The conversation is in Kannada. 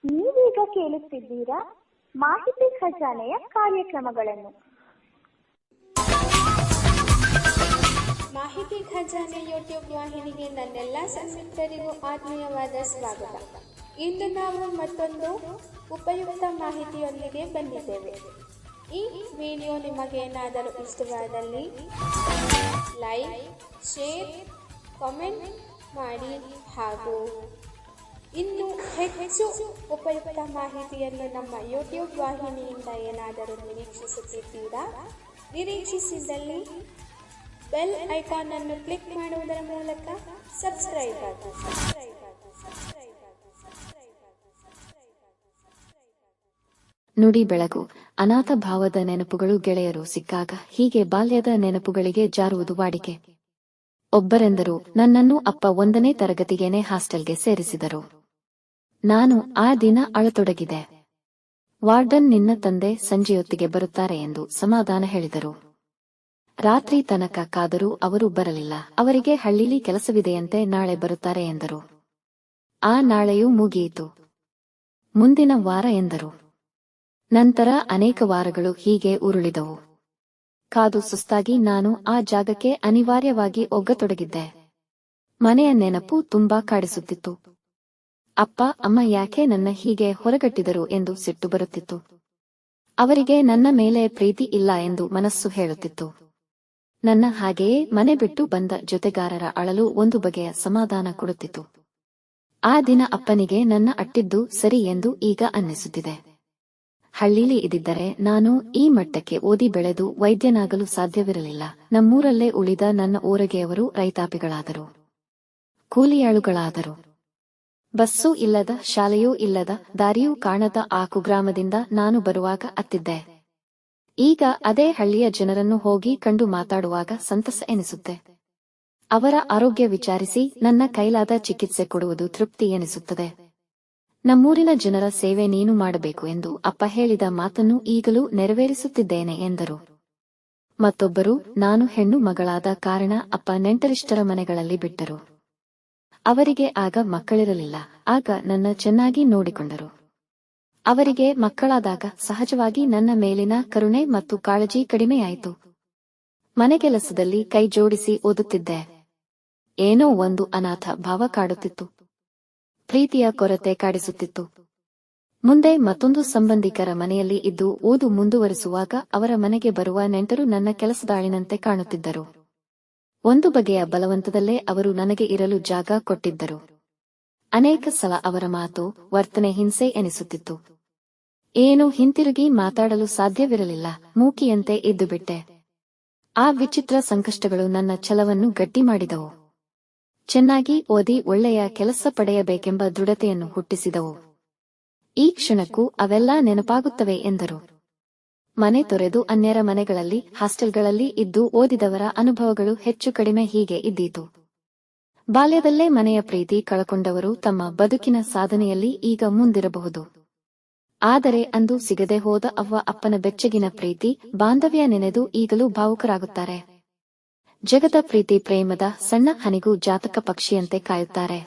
ನೀವೀಗ ಕೇಳುತ್ತಿದ್ದೀರಾ ಮಾಹಿತಿ ಖಜಾನೆಯ ಕಾರ್ಯಕ್ರಮಗಳನ್ನು. ಮಾಹಿತಿ ಖಜಾನೆ ಯೂಟ್ಯೂಬ್ ವಾಹಿನಿಗೆ ನನ್ನೆಲ್ಲ ಸನ್ಮಿತ್ರರಿಗೂ ಆತ್ಮೀಯವಾದ ಸ್ವಾಗತ. ಇಂದು ನಾವು ಮತ್ತೊಂದು ಉಪಯುಕ್ತ ಮಾಹಿತಿಯೊಂದಿಗೆ ಬಂದಿದ್ದೇವೆ. ಈ ವಿಡಿಯೋ ನಿಮಗೇನಾದರೂ ಇಷ್ಟವಾದಲ್ಲಿ ಲೈಕ್, ಶೇರ್, ಕಾಮೆಂಟ್ ಮಾಡಿ ಹಾಗೂ ಇನ್ನು ಹೆಚ್ಚು ಉಪಯುಕ್ತ ಮಾಹಿತಿಯನ್ನು ನಮ್ಮ ಯೂಟ್ಯೂಬ್ ವಾಹಿನಿಯಿಂದ ಏನಾದರೂ ನಿರೀಕ್ಷಿಸುತ್ತಿದ್ದೀರಾ? ನಿರೀಕ್ಷಿಸಿದಲ್ಲಿ ಬೆಲ್ ಐಕಾನ್ ಅನ್ನು ಕ್ಲಿಕ್ ಮಾಡುವುದರ ಮೂಲಕ ಸಬ್ಸ್ಕ್ರೈಬ್ ಆಗಿ. ನುಡಿ ಬೆಳಗು. ಅನಾಥ ಭಾವದ ನೆನಪುಗಳು. ಗೆಳೆಯರು ಸಿಕ್ಕಾಗ ಹೀಗೆ ಬಾಲ್ಯದ ನೆನಪುಗಳಿಗೆ ಜಾರುವುದು ವಾಡಿಕೆ. ಒಬ್ಬರೆಂದರು, ನನ್ನನ್ನು ಅಪ್ಪ 1ನೇ ತರಗತಿಗೇನೆ ಹಾಸ್ಟೆಲ್ಗೆ ಸೇರಿಸಿದರು. ನಾನು ಆ ದಿನ ಅಳತೊಡಗಿದೆ. ವಾರ್ಡನ್ ನಿನ್ನ ತಂದೆ ಸಂಜೆಯೊತ್ತಿಗೆ ಬರುತ್ತಾರೆ ಎಂದು ಸಮಾಧಾನ ಹೇಳಿದರು. ರಾತ್ರಿ ತನಕ ಕಾದರೂ ಅವರು ಬರಲಿಲ್ಲ. ಅವರಿಗೆ ಹಳ್ಳಿಲಿ ಕೆಲಸವಿದೆಯಂತೆ, ನಾಳೆ ಬರುತ್ತಾರೆ ಎಂದರು. ಆ ನಾಳೆಯೂ ಮುಗಿಯಿತು. ಮುಂದಿನ ವಾರ ಎಂದರು. ನಂತರ ಅನೇಕ ವಾರಗಳು ಹೀಗೆ ಉರುಳಿದವು. ಕಾದು ಸುಸ್ತಾಗಿ ನಾನು ಆ ಜಾಗಕ್ಕೆ ಅನಿವಾರ್ಯವಾಗಿ ಒಗ್ಗತೊಡಗಿದ್ದೆ. ಮನೆಯ ನೆನಪು ತುಂಬಾ ಕಾಡಿಸುತ್ತಿತ್ತು. ಅಪ್ಪ ಅಮ್ಮ ಯಾಕೆ ನನ್ನ ಹೀಗೆ ಹೊರಗಟ್ಟಿದರು ಎಂದು ಸಿಟ್ಟು ಬರುತ್ತಿತ್ತು. ಅವರಿಗೆ ನನ್ನ ಮೇಲೆ ಪ್ರೀತಿ ಇಲ್ಲ ಎಂದು ಮನಸ್ಸು ಹೇಳುತ್ತಿತ್ತು. ನನ್ನ ಹಾಗೆಯೇ ಮನೆ ಬಿಟ್ಟು ಬಂದ ಜೊತೆಗಾರರ ಅಳಲು ಒಂದು ಬಗೆಯ ಸಮಾಧಾನ ಕೊಡುತ್ತಿತ್ತು. ಆ ದಿನ ಅಪ್ಪನಿಗೆ ನನ್ನ ಅಟ್ಟಿದ್ದು ಸರಿ ಎಂದು ಈಗ ಅನ್ನಿಸುತ್ತಿದೆ. ಹಳ್ಳಿಲಿ ಇದ್ದಿದ್ದರೆ ನಾನು ಈ ಮಟ್ಟಕ್ಕೆ ಓದಿ ಬೆಳೆದು ವೈದ್ಯನಾಗಲು ಸಾಧ್ಯವಿರಲಿಲ್ಲ. ನಮ್ಮೂರಲ್ಲೇ ಉಳಿದ ನನ್ನ ಊರಗೆಯವರು ರೈತಾಪಿಗಳಾದರು, ಕೂಲಿಯಾಳುಗಳಾದರು. ಬಸ್ಸೂ ಇಲ್ಲದ, ಶಾಲೆಯೂ ಇಲ್ಲದ, ದಾರಿಯೂ ಕಾಣದ ಆ ಕುಗ್ರಾಮದಿಂದ ನಾನು ಬರುವಾಗ ಅತ್ತಿದ್ದೆ. ಈಗ ಅದೇ ಹಳ್ಳಿಯ ಜನರನ್ನು ಹೋಗಿ ಕಂಡು ಮಾತಾಡುವಾಗ ಸಂತಸ ಎನಿಸುತ್ತೆ. ಅವರ ಆರೋಗ್ಯ ವಿಚಾರಿಸಿ ನನ್ನ ಕೈಲಾದ ಚಿಕಿತ್ಸೆ ಕೊಡುವುದು ತೃಪ್ತಿ ಎನಿಸುತ್ತದೆ. ನಮ್ಮೂರಿನ ಜನರ ಸೇವೆ ನೀನು ಮಾಡಬೇಕು ಎಂದು ಅಪ್ಪ ಹೇಳಿದ ಮಾತನ್ನು ಈಗಲೂ ನೆರವೇರಿಸುತ್ತಿದ್ದೇನೆ ಎಂದರು. ಮತ್ತೊಬ್ಬರು, ನಾನು ಹೆಣ್ಣು ಮಗಳಾದ ಕಾರಣ ಅಪ್ಪ ನೆಂಟರಿಷ್ಟರ ಮನೆಗಳಲ್ಲಿ ಬಿಟ್ಟರು. ಅವರಿಗೆ ಆಗ ಮಕ್ಕಳಿರಲಿಲ್ಲ. ಆಗ ನನ್ನ ಚೆನ್ನಾಗಿ ನೋಡಿಕೊಂಡರು. ಅವರಿಗೆ ಮಕ್ಕಳಾದಾಗ ಸಹಜವಾಗಿ ನನ್ನ ಮೇಲಿನ ಕರುಣೆ ಮತ್ತು ಕಾಳಜಿ ಕಡಿಮೆಯಾಯಿತು. ಮನೆಗೆಲಸದಲ್ಲಿ ಕೈ ಜೋಡಿಸಿ ಓದುತ್ತಿದ್ದೆ. ಏನೋ ಒಂದು ಅನಾಥ ಭಾವ ಕಾಡುತ್ತಿತ್ತು. ಪ್ರೀತಿಯ ಕೊರತೆ ಕಾಡಿಸುತ್ತಿತ್ತು. ಮುಂದೆ ಮತ್ತೊಂದು ಸಂಬಂಧಿಕರ ಮನೆಯಲ್ಲಿ ಇದ್ದು ಓದು ಮುಂದುವರಿಸುವಾಗ ಅವರ ಮನೆಗೆ ಬರುವ ನೆಂಟರು ನನ್ನ ಕೆಲಸದಾಳಿನಂತೆ ಕಾಣುತ್ತಿದ್ದರು. ಒಂದು ಬಗೆಯ ಬಲವಂತದಲ್ಲೇ ಅವರು ನನಗೆ ಇರಲು ಜಾಗ ಕೊಟ್ಟಿದ್ದರು. ಅನೇಕ ಸಲ ಅವರ ಮಾತು, ವರ್ತನೆ ಹಿಂಸೆ ಎನಿಸುತ್ತಿತ್ತು. ಏನು ಹಿಂತಿರುಗಿ ಮಾತಾಡಲು ಸಾಧ್ಯವಿರಲಿಲ್ಲ. ಮೂಕಿಯಂತೆ ಇದ್ದುಬಿಟ್ಟೆ. ಆ ವಿಚಿತ್ರ ಸಂಕಷ್ಟಗಳು ನನ್ನ ಛಲವನ್ನು ಗಟ್ಟಿ ಮಾಡಿದವು. ಚೆನ್ನಾಗಿ ಓದಿ ಒಳ್ಳೆಯ ಕೆಲಸ ಪಡೆಯಬೇಕೆಂಬ ದೃಢತೆಯನ್ನು ಹುಟ್ಟಿಸಿದವು. ಈ ಕ್ಷಣಕ್ಕೂ ಅವೆಲ್ಲಾ ನೆನಪಾಗುತ್ತವೆ ಎಂದರು. ಮನೆ ತೊರೆದು ಅನ್ಯರ ಮನೆಗಳಲ್ಲಿ, ಹಾಸ್ಟೆಲ್ಗಳಲ್ಲಿ ಇದ್ದು ಓದಿದವರ ಅನುಭವಗಳು ಹೆಚ್ಚು ಕಡಿಮೆ ಹೀಗೆ ಇದ್ದೀತು. ಬಾಲ್ಯದಲ್ಲೇ ಮನೆಯ ಪ್ರೀತಿ ಕಳಕೊಂಡವರು ತಮ್ಮ ಬದುಕಿನ ಸಾಧನೆಯಲ್ಲಿ ಈಗ ಮುಂದಿರಬಹುದು. ಆದರೆ ಅಂದು ಸಿಗದೆ ಹೋದ ಅವ್ವ ಅಪ್ಪನ ಬೆಚ್ಚಗಿನ ಪ್ರೀತಿ, ಬಾಂಧವ್ಯ ನೆನೆದು ಈಗಲೂ ಭಾವುಕರಾಗುತ್ತಾರೆ. ಜಗದ ಪ್ರೀತಿ ಪ್ರೇಮದ ಸಣ್ಣ ಹನಿಗೂ ಜಾತಕ ಪಕ್ಷಿಯಂತೆ ಕಾಯುತ್ತಾರೆ.